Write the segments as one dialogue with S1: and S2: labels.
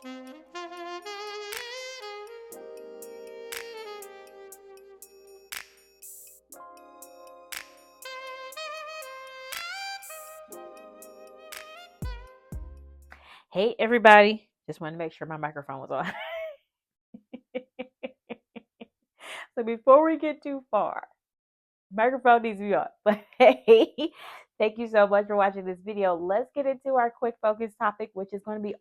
S1: Hey everybody, just wanted to make sure my microphone was on. So before we get too far, microphone needs to be on. But hey, thank you so much for watching this video. Let's get into our quick focus topic, which is going to be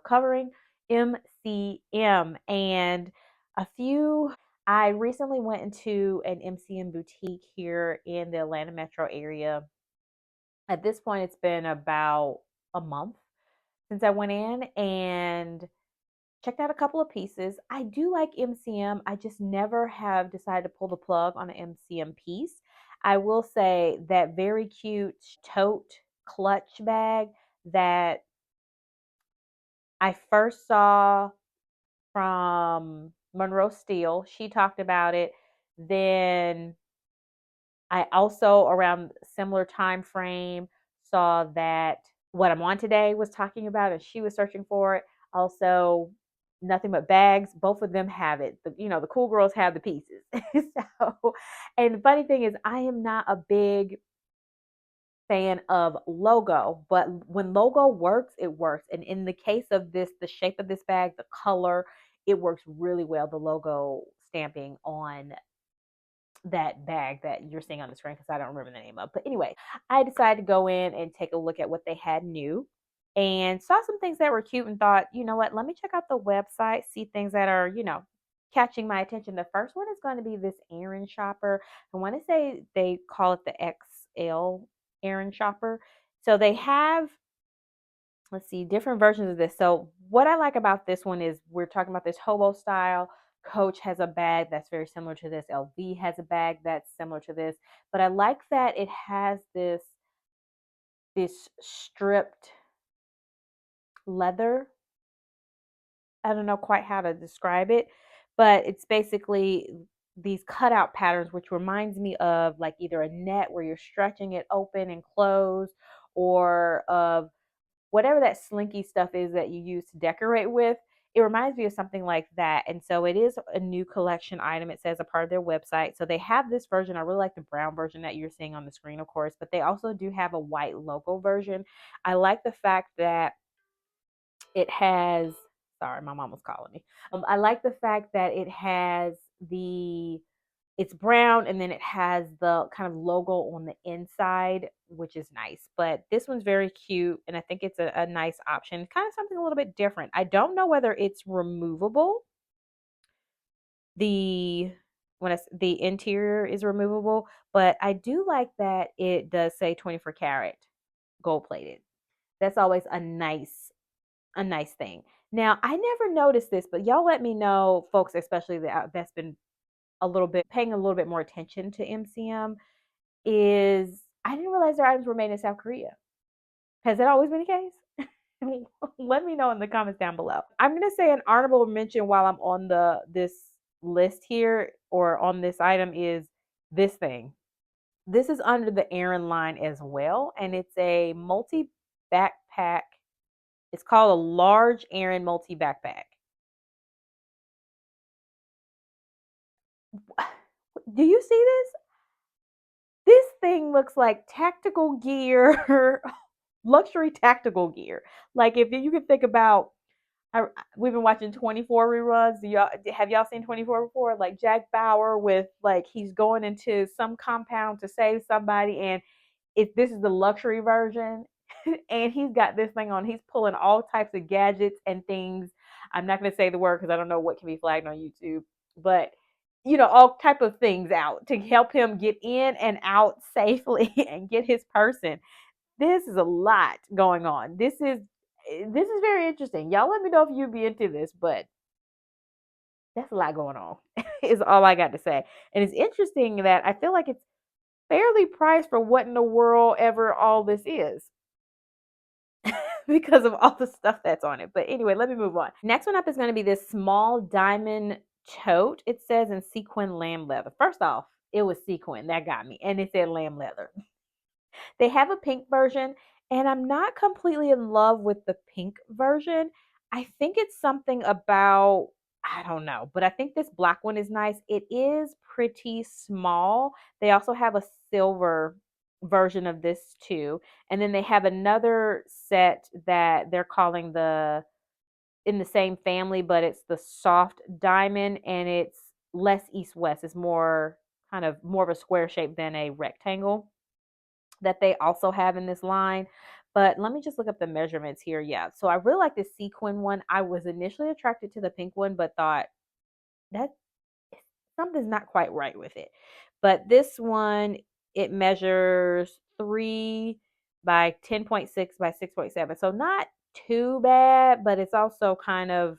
S1: covering MCM and a few. I recently went into an MCM boutique here in the Atlanta metro area. At this point, it's been about a month since I went in and checked out a couple of pieces. I do like MCM. I just never have decided to pull the plug on an MCM piece. I will say that very cute tote clutch bag that I first saw from Monroe Steele. She talked about it. Then I also around similar time frame saw that What I'm On Today was talking about and she was searching for it. Also, Nothing But Bags, both of them have it. The cool girls have the pieces. So, and the funny thing is I am not a big fan of logo, but when logo works, it works. And in the case of this, the shape of this bag, the color, it works really well. The logo stamping on that bag that you're seeing on the screen because I don't remember the name of. But anyway, I decided to go in and take a look at what they had new and saw some things that were cute and thought, you know what, let me check out the website, see things that are, catching my attention. The first one is going to be this Aaron shopper. I want to say they call it the XL Aaron shopper. So they have, let's see, different versions of this. So what I like about this one is we're talking about this hobo style. Coach has a bag that's very similar to this. LV has a bag that's similar to this. But I like that it has this stripped leather. I don't know quite how to describe it, but it's basically these cutout patterns, which reminds me of like either a net where you're stretching it open and close, or of whatever that slinky stuff is that you use to decorate with. It reminds me of something like that. And so it is a new collection item. It says a part of their website. So they have this version. I really like the brown version that you're seeing on the screen, of course, but they also do have a white logo version. I like the fact that it has, sorry, my mom was calling me. I like the fact that it has it's brown and then it has the kind of logo on the inside, which is nice. But this one's very cute and I think it's a nice option. Kind of something a little bit different. I don't know whether it's removable. The the interior is removable, but I do like that it does say 24 karat gold plated. That's always a nice thing. Now, I never noticed this, but y'all let me know, folks, especially that's been paying a little bit more attention to MCM, is I didn't realize their items were made in South Korea. Has that always been the case? Let me know in the comments down below. I'm gonna say an honorable mention while I'm on this list here or on this item is this thing. This is under the Aaron line as well, and it's a multi backpack. It's called a large Aaron multi backpack. Do you see this? This thing looks like tactical gear, luxury tactical gear. Like if you can think about, we've been watching 24 reruns. Have y'all seen 24 before? Like Jack Bauer with like he's going into some compound to save somebody, and if this is the luxury version, and he's got this thing on. He's pulling all types of gadgets and things. I'm not going to say the word because I don't know what can be flagged on YouTube, but all type of things out to help him get in and out safely and get his person. This is a lot going on. This is very interesting. Y'all let me know if you'd be into this, but that's a lot going on. Is all I got to say. And it's interesting that I feel like it's fairly priced for what in the world ever all this is. Because of all the stuff that's on it. But anyway, let me move on. Next one up is going to be this small diamond tote. It says in sequin lamb leather. First off, it was sequin. That got me. And it said lamb leather. They have a pink version. And I'm not completely in love with the pink version. I think it's something about, I don't know, but I think this black one is nice. It is pretty small. They also have a silver version of this too. And then they have another set that they're calling the in the same family, but it's the soft diamond and it's less east west. It's more kind of more of a square shape than a rectangle that they also have in this line. But let me just look up the measurements here. Yeah. So I really like this sequin one. I was initially attracted to the pink one, but thought that something's not quite right with it. But this one, it measures 3 by 10.6 by 6.7. So not too bad, but it's also kind of,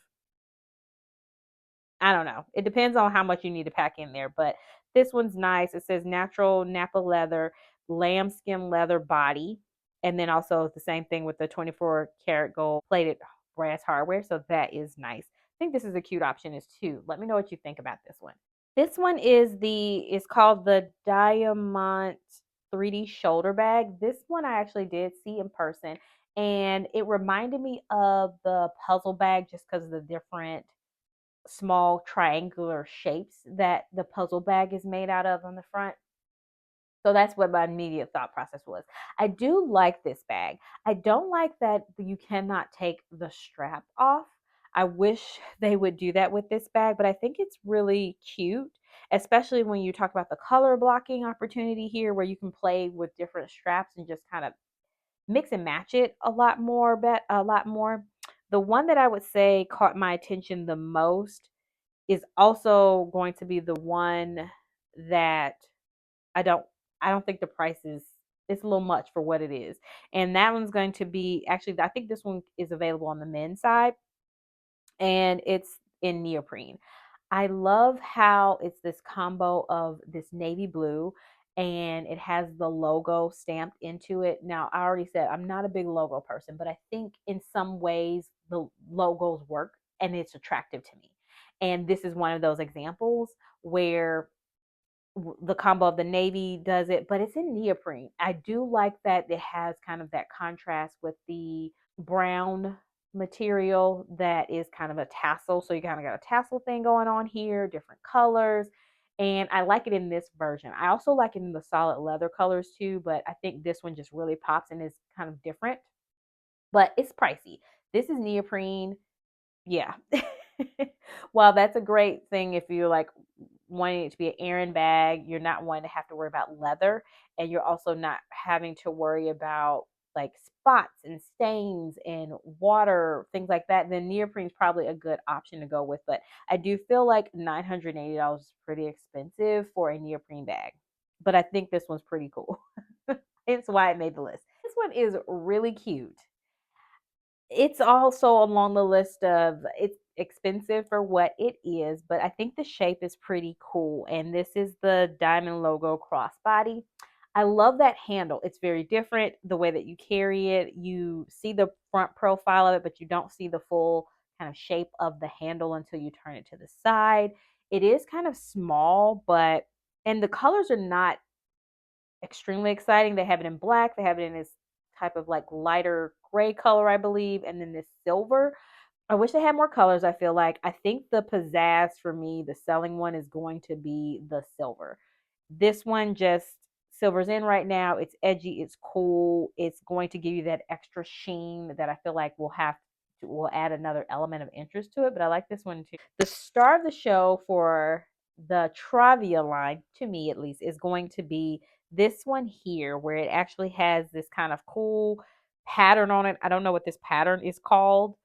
S1: I don't know. It depends on how much you need to pack in there. But this one's nice. It says natural Napa leather, lambskin leather body. And then also the same thing with the 24 karat gold plated brass hardware. So that is nice. I think this is a cute option as too. Let me know what you think about this one. This one is called the Diamond 3D shoulder bag. This one I actually did see in person and it reminded me of the puzzle bag just because of the different small triangular shapes that the puzzle bag is made out of on the front. So that's what my immediate thought process was. I do like this bag. I don't like that you cannot take the strap off. I wish they would do that with this bag, but I think it's really cute, especially when you talk about the color blocking opportunity here where you can play with different straps and just kind of mix and match it a lot more a lot more. The one that I would say caught my attention the most is also going to be the one that I don't I don't think the price is it's a little much for what it is. And that one's going to be actually I think this one is available on the men's side and it's in neoprene. I love how it's this combo of this navy blue and it has the logo stamped into it. Now, I already said I'm not a big logo person, but I think in some ways the logos work and it's attractive to me. And this is one of those examples where the combo of the navy does it, but it's in neoprene. I do like that it has kind of that contrast with the brown material that is kind of a tassel. So you kind of got a tassel thing going on here, different colors. And I like it in this version. I also like it in the solid leather colors too, but I think this one just really pops and is kind of different. But it's pricey. This is neoprene. Yeah. Well, that's a great thing if you're like wanting it to be an errand bag, you're not wanting to have to worry about leather, and you're also not having to worry about like spots and stains and water, things like that, then neoprene is probably a good option to go with. But I do feel like $980 is pretty expensive for a neoprene bag. But I think this one's pretty cool. It's why it made the list. This one is really cute. It's also along the list of it's expensive for what it is, but I think the shape is pretty cool. And this is the diamond logo crossbody. I love that handle. It's very different the way that you carry it. You see the front profile of it, but you don't see the full kind of shape of the handle until you turn it to the side. It is kind of small, but and the colors are not extremely exciting. They have it in black, they have it in this type of like lighter gray color, I believe, and then this silver. I wish they had more colors, I feel like. I think the pizzazz for me, the selling one, is going to be the silver. This one just silver's in right now. It's edgy, it's cool. It's going to give you that extra sheen that I feel like will add another element of interest to it. But I like this one too. The star of the show for the Travia line, to me at least, is going to be this one here, where it actually has this kind of cool pattern on it. I don't know what this pattern is called,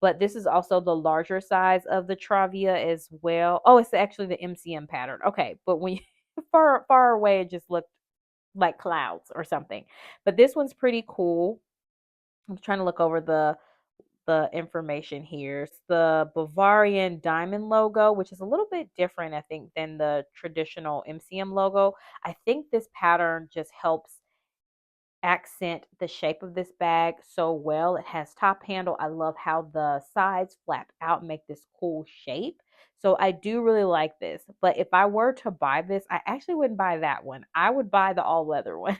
S1: but this is also the larger size of the Travia as well. Oh, it's actually the MCM pattern. Okay, but when you far away, it just looked like clouds or something. But this one's pretty cool. I'm trying to look over the information here. It's the Bavarian diamond logo, which is a little bit different, I think, than the traditional MCM logo. I think this pattern just helps accent the shape of this bag so well. It has top handle. I love how the sides flap out and make this cool shape. So I do really like this. But if I were to buy this, I actually wouldn't buy that one. I would buy the all leather one.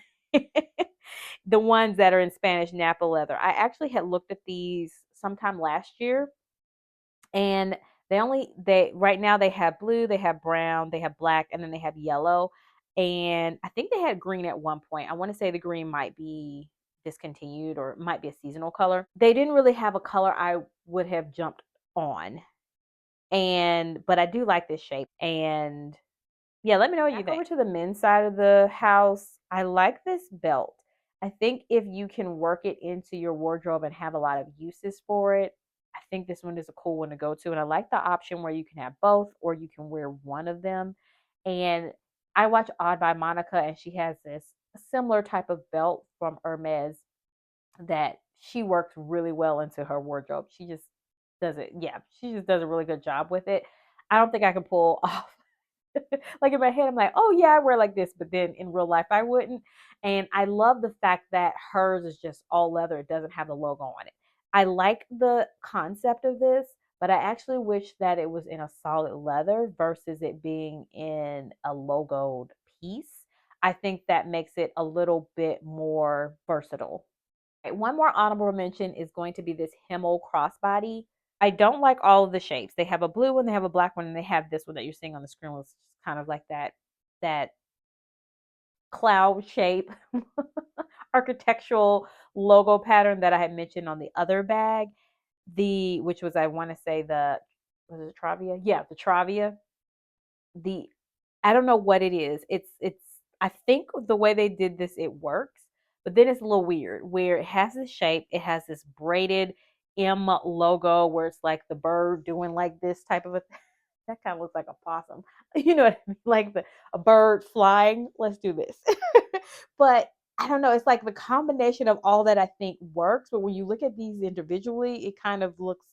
S1: The ones that are in Spanish Napa leather. I actually had looked at these sometime last year, and they right now they have blue, they have brown, they have black, and then they have yellow. And I think they had green at one point. I want to say the green might be discontinued or might be a seasonal color. They didn't really have a color I would have jumped on. And but I do like this shape. And yeah, let me know what you think. Over to the men's side of the house, I like this belt. I think if you can work it into your wardrobe and have a lot of uses for it, I think this one is a cool one to go to. And I like the option where you can have both or you can wear one of them. And I watch Odd by Monica, and she has this similar type of belt from Hermes that she works really well into her wardrobe. She just does it. Yeah, she just does a really good job with it. I don't think I can pull off like in my head, I'm like, oh yeah, I wear like this, but then in real life, I wouldn't. And I love the fact that hers is just all leather. It doesn't have the logo on it. I like the concept of this, but I actually wish that it was in a solid leather versus it being in a logoed piece. I think that makes it a little bit more versatile. Okay, one more honorable mention is going to be this Himmel crossbody. I don't like all of the shapes. They have a blue one, they have a black one, and they have this one that you're seeing on the screen, which is kind of like that cloud shape architectural logo pattern that I had mentioned on the other bag. The which was I want to say the was it Travia? Yeah, the Travia. The I don't know what it is. It's I think the way they did this it works, but then it's a little weird where it has this shape, it has this braided M logo where it's like the bird doing like this type of a that kind of looks like a possum. You know what I mean? Like a bird flying. Let's do this. But I don't know. It's like the combination of all that I think works. But when you look at these individually, it kind of looks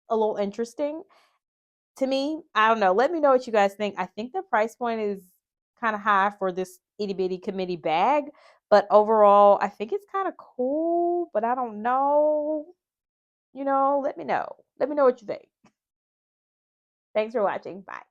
S1: a little interesting to me. I don't know. Let me know what you guys think. I think the price point is kind of high for this itty bitty committee bag, but overall, I think it's kind of cool. But I don't know. Let me know. Let me know what you think. Thanks for watching. Bye.